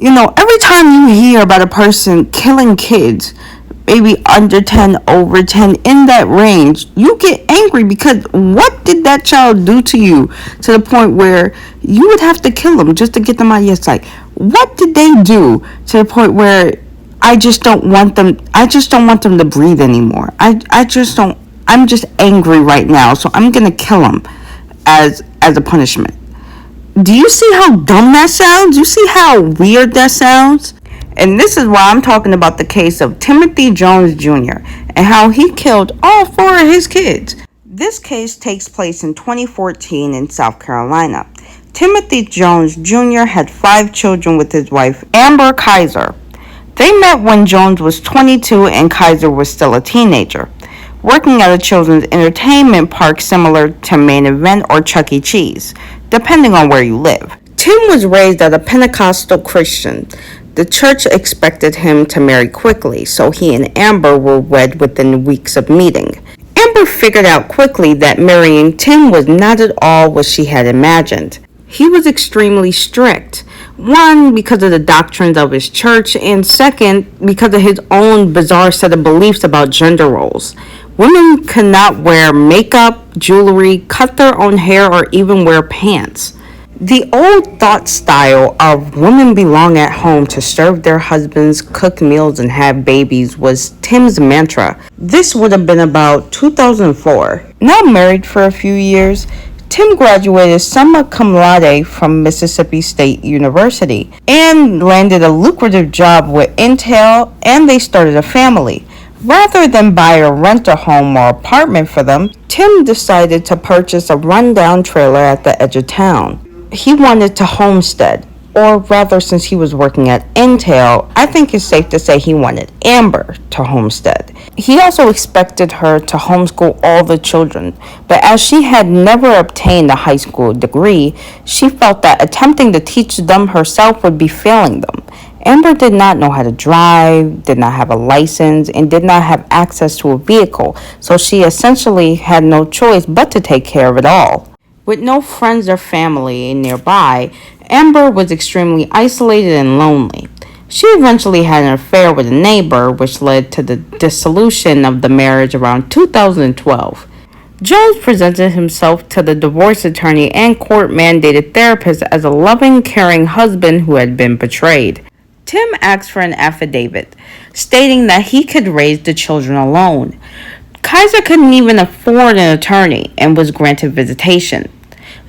Every time you hear about a person killing kids, maybe under 10, over 10, in that range, you get angry because what did that child do to you to the point where you would have to kill them just to get them out of your sight? What did they do to the point where I just don't want them to breathe anymore? I just don't. I'm just angry right now, so I'm gonna kill them as a punishment. Do you see how dumb that sounds? You see how weird that sounds? And this is why I'm talking about the case of Timothy Jones Jr. and how he killed all four of his kids. This case takes place in 2014 in South Carolina. Timothy Jones Jr. had 5 children with his wife, Amber Kaiser. They met when Jones was 22 and Kaiser was still a teenager, working at a children's entertainment park similar to Main Event or Chuck E. Cheese, depending on where you live. Tim was raised as a Pentecostal Christian. The church expected him to marry quickly, so he and Amber were wed within weeks of meeting. Amber figured out quickly that marrying Tim was not at all what she had imagined. He was extremely strict. One, because of the doctrines of his church, and second, because of his own bizarre set of beliefs about gender roles. Women could not wear makeup, jewelry, cut their own hair, or even wear pants. The old thought style of women belong at home to serve their husbands, cook meals, and have babies was Tim's mantra. This would have been about 2004. Now married for a few years, Tim graduated summa cum laude from Mississippi State University and landed a lucrative job with Intel, and they started a family. Rather than buy or rent a home or apartment for them, Tim decided to purchase a rundown trailer at the edge of town. He wanted to homestead, or rather, since he was working at Intel, I think it's safe to say he wanted Amber to homestead. He also expected her to homeschool all the children, but as she had never obtained a high school degree, she felt that attempting to teach them herself would be failing them. Amber did not know how to drive, did not have a license, and did not have access to a vehicle, so she essentially had no choice but to take care of it all. With no friends or family nearby, Amber was extremely isolated and lonely. She eventually had an affair with a neighbor, which led to the dissolution of the marriage around 2012. Jones presented himself to the divorce attorney and court-mandated therapist as a loving, caring husband who had been betrayed. Tim asked for an affidavit, stating that he could raise the children alone. Kaiser couldn't even afford an attorney and was granted visitation.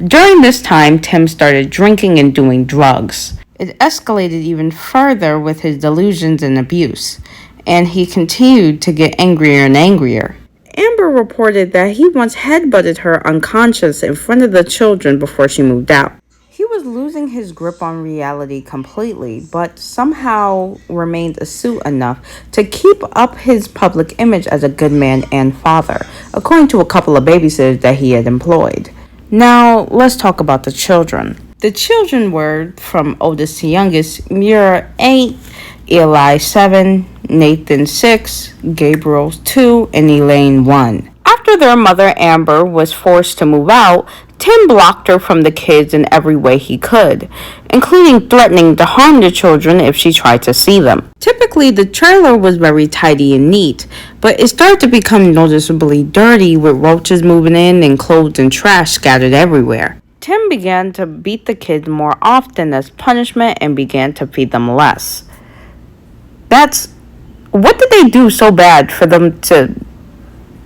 During this time, Tim started drinking and doing drugs. It escalated even further with his delusions and abuse, and he continued to get angrier and angrier. Amber reported that he once headbutted her unconscious in front of the children before she moved out. He was losing his grip on reality completely, but somehow remained astute enough to keep up his public image as a good man and father, according to a couple of babysitters that he had employed. Now, let's talk about the children. The children were, from oldest to youngest, Mira 8, Eli 7, Nathan 6, Gabriel 2, and Elaine 1. After their mother, Amber, was forced to move out, Tim blocked her from the kids in every way he could, including threatening to harm the children if she tried to see them. Typically, the trailer was very tidy and neat, but it started to become noticeably dirty with roaches moving in and clothes and trash scattered everywhere. Tim began to beat the kids more often as punishment and began to feed them less. What did they do so bad for them to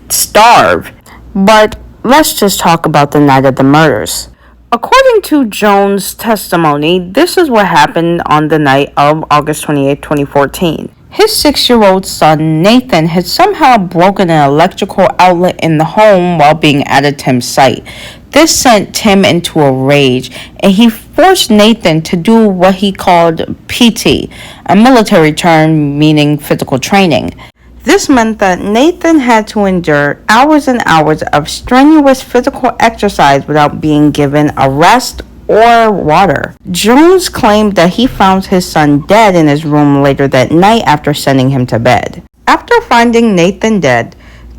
starve? But let's just talk about the night of the murders. According to Jones' testimony, this is what happened on the night of August 28, 2014. His 6-year-old son, Nathan, had somehow broken an electrical outlet in the home while being at Tim's site. This sent Tim into a rage, and he forced Nathan to do what he called PT, a military term meaning physical training. This meant that Nathan had to endure hours and hours of strenuous physical exercise without being given a rest or water. Jones claimed that he found his son dead in his room later that night after sending him to bed. After finding Nathan dead,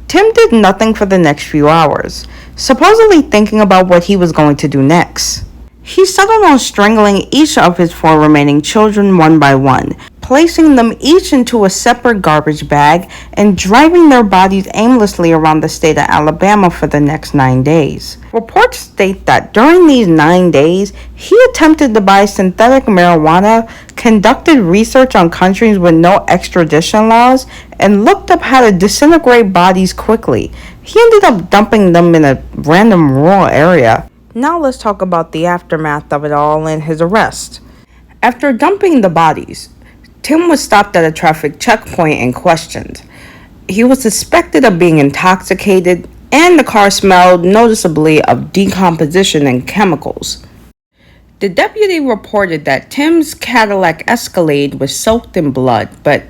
Tim did nothing for the next few hours, supposedly thinking about what he was going to do next. He settled on strangling each of his four remaining children one by one, placing them each into a separate garbage bag and driving their bodies aimlessly around the state of Alabama for the next 9 days. Reports state that during these 9 days, he attempted to buy synthetic marijuana, conducted research on countries with no extradition laws, and looked up how to disintegrate bodies quickly. He ended up dumping them in a random rural area. Now let's talk about the aftermath of it all and his arrest. After dumping the bodies, Tim was stopped at a traffic checkpoint and questioned. He was suspected of being intoxicated, and the car smelled noticeably of decomposition and chemicals. The deputy reported that Tim's Cadillac Escalade was soaked in blood, but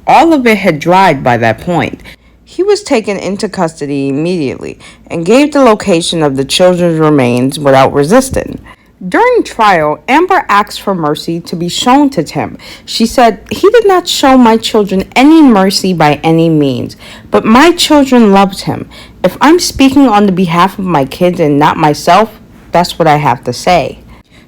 all of it had dried by that point. He was taken into custody immediately and gave the location of the children's remains without resisting. During trial, Amber asked for mercy to be shown to Tim. She said, "He did not show my children any mercy by any means, but my children loved him. If I'm speaking on the behalf of my kids and not myself, that's what I have to say."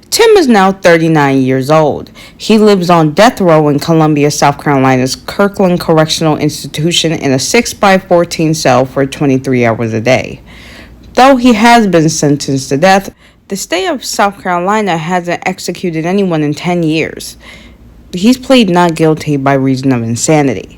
Tim is now 39 years old. He lives on death row in Columbia, South Carolina's Kirkland Correctional Institution in a 6x14 cell for 23 hours a day. Though he has been sentenced to death, the state of South Carolina hasn't executed anyone in 10 years. He's pleaded not guilty by reason of insanity.